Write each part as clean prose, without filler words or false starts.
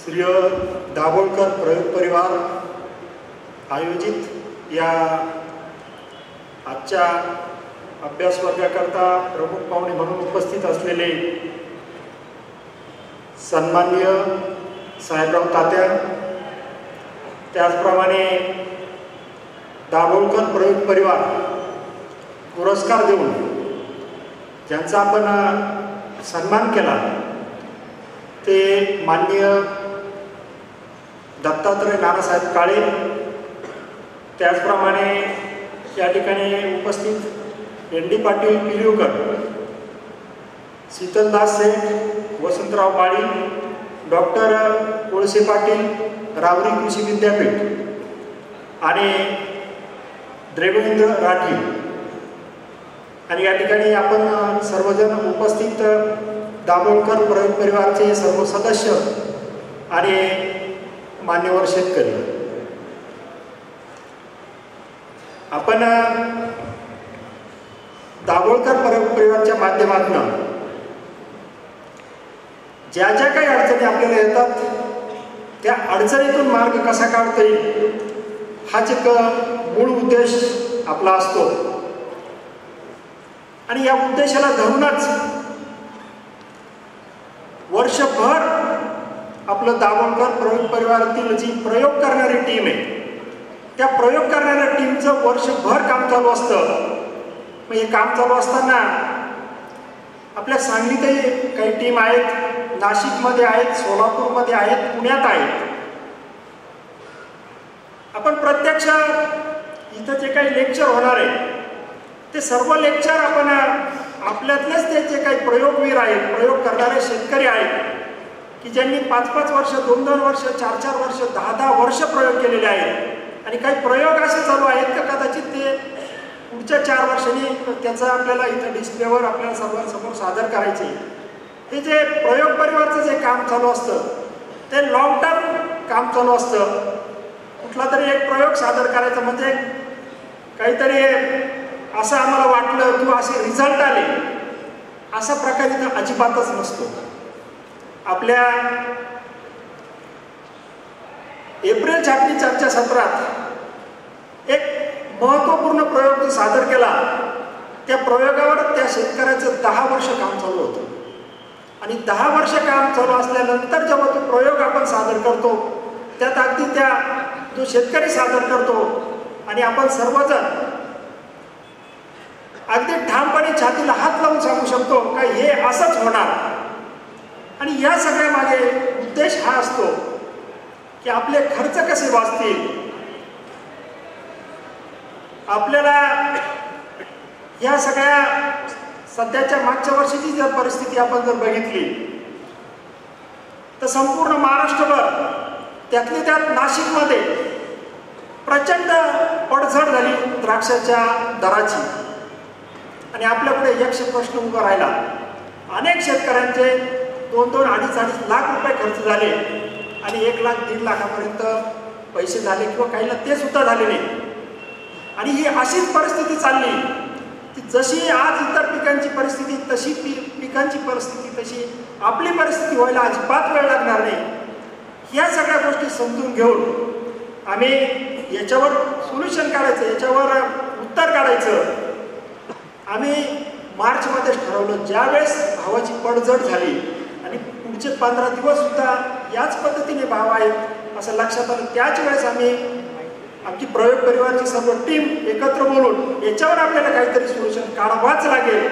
श्री दाभोळकर प्रयोग परिवार आयोजित या आजच्या अभ्यास वर्गाकरता प्रमुख पाहुणे म्हणून उपस्थित असलेले सन्माननीय साहेबराव तात्या, त्याचप्रमाणे दाभोळकर प्रयोग परिवार पुरस्कार देऊन ज्यांचा आपण सन्मान केला ते माननीय दत्तात्रय नानासाहेब काळे, त्याचप्रमाणे या ठिकाणी उपस्थित एन डी पाटील पिलिवकर, शीतलदास सेठ, वसंतराव माळी, डॉक्टर कोळसे पाटील, रावरी कृषी विद्यापीठ आणि देवेंद्र राठी, आणि या ठिकाणी आपण सर्वजण उपस्थित दाभोळकर प्रयोग परिवारचे सर्व सदस्य आणि मान्यवर शेतकरी, आपण दाभोळकर प्रयोग परिवारच्या माध्यमातून ज्या ज्या काही अडचणी आपल्याला येतात त्या अडचणीतून मार्ग कसा काढता येईल हाच एक मूळ उद्देश आपला असतो. आणि या उद्देशाला धरूनच वर्षभर आपलं दाभोळकर प्रयोग परिवारातील जी प्रयोग करणारी टीम आहे त्या प्रयोग करणाऱ्या टीमचं वर्षभर काम चालू असतं. मग हे काम चालू असताना आपल्या सांगलीतही काही टीम आहेत, नाशिकमध्ये आहेत, सोलापूरमध्ये आहेत, पुण्यात आहेत. आपण प्रत्यक्ष इथं जे काही लेक्चर होणार आहे ते सर्व लेक्चर आपण आपल्यातलेच ते जे काही प्रयोगवीर आहेत, प्रयोग करणारे शेतकरी आहेत की ज्यांनी 5-5 वर्ष, 2-2 वर्ष, 4-4 वर्ष, 10-10 वर्ष प्रयोग केलेले आहेत. आणि काही प्रयोग असे चालू आहेत का कदाचित ते पुढच्या 4 वर्षांनी त्याचा आपल्याला इथं डिस्प्लेवर आपल्याला सर्वांसमोर सादर करायचे. हे जे प्रयोग परिवारचं जे काम चालू असतं ते लॉंग टर्म काम चालू असतं. कुठला तरी एक प्रयोग सादर करायचा म्हणजे काहीतरी असं आम्हाला वाटलं किंवा असे रिझल्ट आले असा प्रकार इथं अजिबातच नसतो. आपल्या एप्रिल छापणी चर्चासत्रात एक महत्त्वपूर्ण प्रयोग सादर केला. त्या प्रयोगावर त्या शेतकऱ्याचं 10 वर्ष काम चालू होतं. आणि 10 वर्ष काम चालू असल्यानंतर जेव्हा तो प्रयोग आपण सादर करतो त्यात अगदी त्या जो शेतकरी सादर करतो आणि आपण सर्वजण अगदी ठामपणे छातीला हात लावून सांगू शकतो का हे असंच होणार. आणि या सगळ्या मागे उद्देश हा असतो की आपले खर्च कसे वाचतील. आपल्याला या सगळ्या सध्याच्या मागच्या वर्षीची जर परिस्थिती आपण जर बघितली तर संपूर्ण महाराष्ट्रभर त्यातली त्यात नाशिकमध्ये प्रचंड पडझड झाली द्राक्षाच्या दराची. आणि आपल्यापुढे एक प्रश्न उभा राहिला. अनेक शेतकऱ्यांचे 2-2, 2.5 लाख रुपये खर्च झाले आणि 1 लाख 1.5 लाखापर्यंत पैसे झाले किंवा काहीला ते सुद्धा झाले नाही. आणि ही अशीच परिस्थिती चालली की जशी आज इतर पिकांची परिस्थिती तशी पिकांची परिस्थिती तशी आपली परिस्थिती व्हायला अजिबात वेळ लागणार नाही. ह्या सगळ्या गोष्टी समजून घेऊन आम्ही याच्यावर सोल्युशन काढायचं, याच्यावर उत्तर काढायचं. आम्ही मार्चमध्येच ठरवलं. ज्यावेळेस भावाची पडझड झाली आणि पुढचे 15 दिवस सुद्धा याच पद्धतीने भाव आहेत असं लक्षात आलं, त्याच वेळेस आम्ही आमची प्रयोग परिवारची सर्व टीम एकत्र बोलून याच्यावर आपल्याला काहीतरी सोल्युशन काढावाच लागेल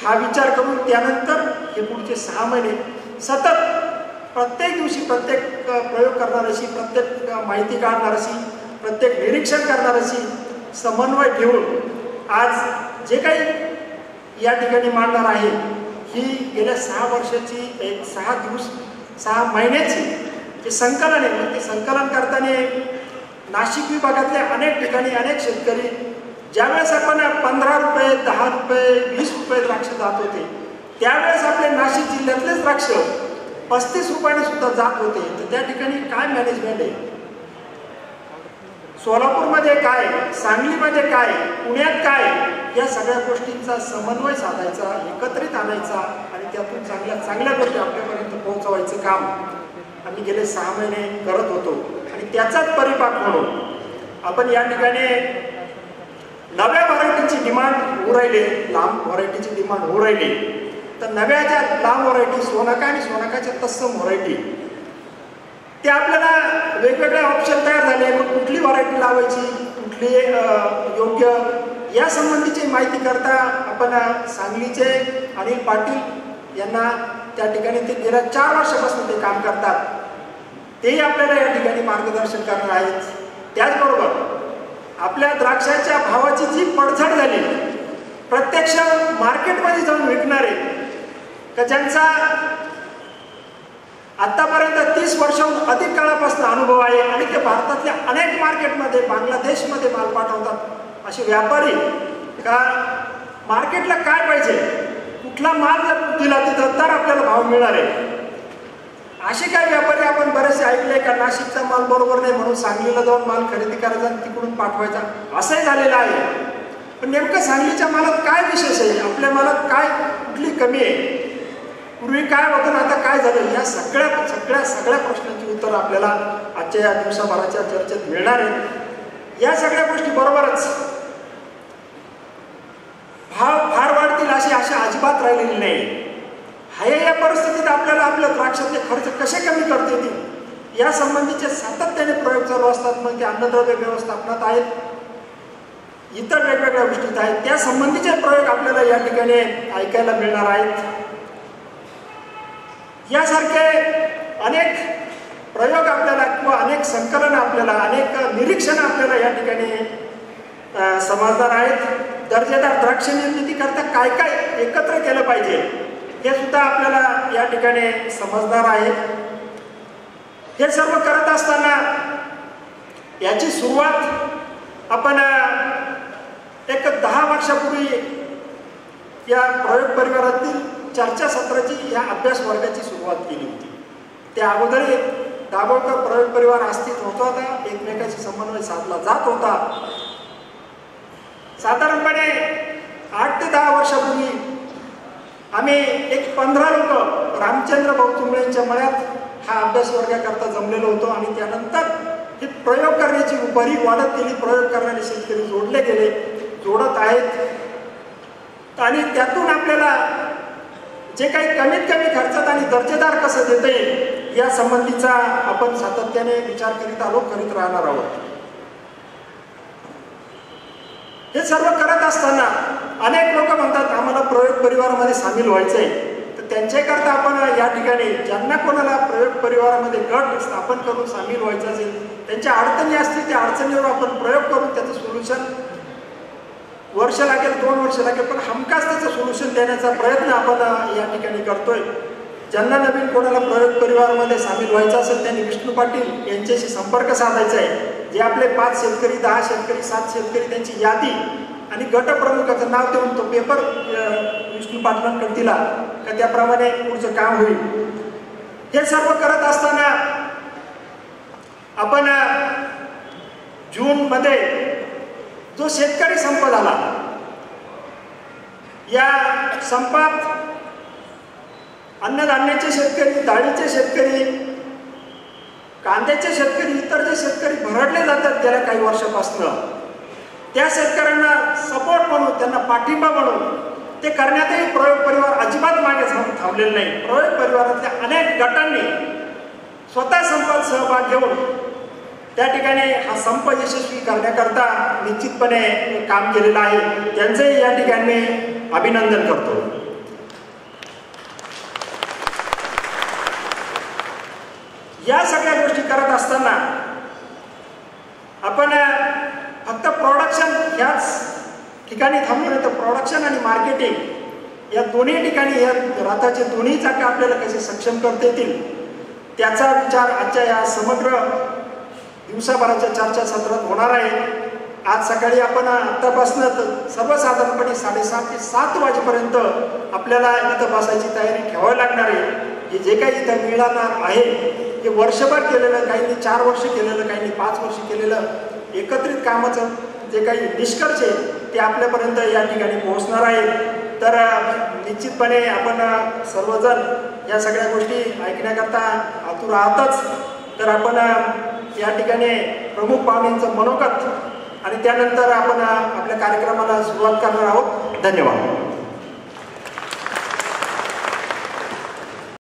हा विचार करून त्यानंतर हे पुढचे 6 महिने सतत प्रत्येक दिवशी प्रत्येक प्रयोग करणाऱ्याशी, प्रत्येक माहिती काढणाऱ्याशी, प्रत्येक निरीक्षण करणाऱ्याशी समन्वय ठेवून आज जे काही या ठिकाणी मांडणार आहे ही गेल्या 6 वर्षाची एक 6 महिन्याची जे संकलन आहे. ते संकलन करताना नाशिक विभागातल्या अनेक ठिकाणी अनेक शेतकरी ज्यावेळेस आपण 15 रुपये, 10 रुपये, 20 रुपये द्राक्ष जात होते त्यावेळेस आपले नाशिक जिल्ह्यातलेच द्राक्ष 35 रुपयाने सुद्धा जात होते. तर त्या ठिकाणी काय मॅनेजमेंट आहे, सोलापूरमध्ये काय, सांगलीमध्ये काय, पुण्यात काय, या सगळ्या गोष्टींचा समन्वय साधायचा, एकत्रित आणायचा आणि त्यातून चांगल्या चांगल्या गोष्टी आपल्यापर्यंत पोहोचवायचं काम आम्ही गेले 6 महिने करत होतो आणि त्याचाच परिपाक म्हणून आपण या ठिकाणी नव्या व्हरायटीची डिमांड होऊ राहिली, लांब व्हरायटीची डिमांड होऊ राहिली. तर नव्या ज्या लांब व्हरायटी सोनाका आणि सोनाकाच्या तत्सम व्हरायटी ते आपल्याला वेगवेगळे ऑप्शन तयार झाले. मग कुठली व्हरायटी लावायची, कुठली योग्य, या संबंधीची माहिती करता आपण सांगलीचे अनिल पाटील यांना त्या ठिकाणी ते गेल्या 4 वर्षापासून ते काम करतात, तेही आपल्याला या ठिकाणी मार्गदर्शन करणार आहेत. त्याचबरोबर आपल्या द्राक्षाच्या भावाची जी पडझड झाली, प्रत्यक्ष मार्केटमध्ये जाऊन विकणारे का ज्यांचा आतापर्यंत 30 वर्षाहून अधिक काळापासून अनुभव आहे आणि ते भारतातल्या अनेक मार्केटमध्ये, बांगलादेशमध्ये माल पाठवतात, असे व्यापारी का मार्केटला काय पाहिजे, कुठला माल जर दिला तिथं तर आपल्याला भाव मिळणार आहे, असे काही व्यापारी आपण बरेचसे ऐकले का नाशिकचा माल बरोबर नाही म्हणून सांगलीला जाऊन माल खरेदी करायचा आणि तिकडून पाठवायचा, असंही झालेलं आहे. पण नेमकं सांगलीच्या मालात काय विशेष आहे, आपल्या मालात काय कुठली कमी आहे, पूर्वी काय होतं ना आता काय झालं, या सगळ्या प्रश्नांची उत्तर आपल्याला आजच्या या दिवसाभराच्या चर्चेत मिळणार आहेत. या सगळ्या गोष्टी बरोबरच भाव फार वाढतील अशी आशा अजिबात राहिलेली नाही. या परिस्थितीत आपल्याला आपल्या द्राक्षाचे खर्च कसे कमी करता येतील या संबंधीचे सातत्याने प्रयोग चालू असतात. मग ते अन्नद्रव्य व्यवस्थापनात आहेत, इतर वेगवेगळ्या गोष्टीत आहेत, त्या संबंधीचे प्रयोग आपल्याला या ठिकाणी ऐकायला मिळणार आहेत. यासारखे अनेक प्रयोग आपल्याला किंवा अनेक संकलनं आपल्याला, अनेक निरीक्षणं आपल्याला या ठिकाणी समजणार आहेत. दर्जेदार द्राक्ष निर्मिती करता काय काय एकत्र केलं पाहिजे हे सुद्धा आपल्याला या ठिकाणी समजणार आहे. हे सर्व करत असताना याची सुरुवात आपण एक 10 वर्षापूर्वी या प्रयोग परिवारातील चर्चासत्राची या अभ्यास वर्गाची सुरुवात केली होती. त्या अगोदर दाभोळकर प्रयोग परिवार अस्तित्वात होता, एकमेकांशी समन्वय साधला जात होता. साधारणपणे 8 ते 10 वर्षापूर्वी आम्ही एक 15 लोक रामचंद्र भाऊ यांच्या मळ्यात हा अभ्यास वर्गाकरता जमलेलो होतो आणि त्यानंतर हे प्रयोग करण्याची उभारी वाढत गेली. प्रयोग करणारे शेतकरी जोडले गेले, जोडत आहेत आणि त्यातून आपल्याला जे काही कमीत कमी खर्चात आणि दर्जेदार कसं देता येईल या संबंधीचा आपण सातत्याने विचार करीत आलो, करीत राहणार आहोत. हे सर्व करत असताना अनेक लोक म्हणतात आम्हाला प्रयोग परिवारामध्ये सामील व्हायचं आहे. तर त्यांच्याकरता आपण या ठिकाणी ज्यांना कोणाला प्रयोग परिवारामध्ये गट स्थापन करून सामील व्हायचं असेल, त्यांच्या अडचणी असतील त्या अडचणीवर आपण प्रयोग करून त्याचं सोल्युशन वर्ष लागेल, 2 वर्ष लागेल, पण हमखास त्याचं सोल्युशन देण्याचा प्रयत्न आपण या ठिकाणी करतोय. ज्यांना नवीन कोणाला प्रयोग परिवारामध्ये सामील व्हायचं असेल त्यांनी विष्णू पाटील यांच्याशी संपर्क साधायचा आहे. जे आपले 5 शेतकरी, 10 शेतकरी, 7 शेतकरी त्यांची यादी आणि गटप्रमुखाचं नाव देऊन तो पेपर विष्णू पाटलांकडे दिला का त्याप्रमाणे पुढचं काम होईल. हे सर्व करत असताना आपण जूनमध्ये जो शेतकरी संप झाला, या संपात अन्नधान्याचे शेतकरी, डाळीचे शेतकरी, कांद्याचे शेतकरी, इतर जे शेतकरी भरडले जातात गेल्या काही वर्षापासून, त्या शेतकऱ्यांना सपोर्ट म्हणून, त्यांना पाठिंबा म्हणून ते करण्यातही प्रयोग परिवार अजिबात मागे थांबलेले नाही. प्रयोग परिवारातल्या अनेक गटांनी स्वतः संपात सहभाग घेऊन त्या ठिकाणी हा संप यशस्वी करण्याकरता निश्चितपणे काम केलेलं आहे. त्यांचंही या ठिकाणी अभिनंदन करतो. या सगळ्या गोष्टी करत असताना आपण फक्त प्रोडक्शन ह्याच ठिकाणी थांबलो नाही तर प्रोडक्शन आणि मार्केटिंग या दोन्ही ठिकाणी या रथाचे दोन्ही चाके आपल्याला कसे सक्षम करता येतील त्याचा विचार आजच्या या समग्र दिवसाभराच्या चर्चासत्रात होणार आहे. आज सकाळी आपण आत्तापासून सर्वसाधारणपणे 6:30 ते 7 वाजेपर्यंत आपल्याला इथं बसायची तयारी ठेवावी लागणार आहे. हे जे काही इथं मिळणार आहे हे वर्षभर केलेलं, काहींनी 4 वर्ष केलेलं, काहींनी 5 वर्ष केलेलं एकत्रित कामाचं जे काही निष्कर्ष आहे ते आपल्यापर्यंत या ठिकाणी पोहोचणार आहे. तर निश्चितपणे आपण सर्वजण या सगळ्या गोष्टी ऐकण्याकरता आतुर परंतु राहतच तर आपण या ठिकाणी प्रमुख पाहुण्यांचं मनोगत आणि त्यानंतर आपण आपल्या कार्यक्रमाला सुरुवात करणार आहोत. धन्यवाद.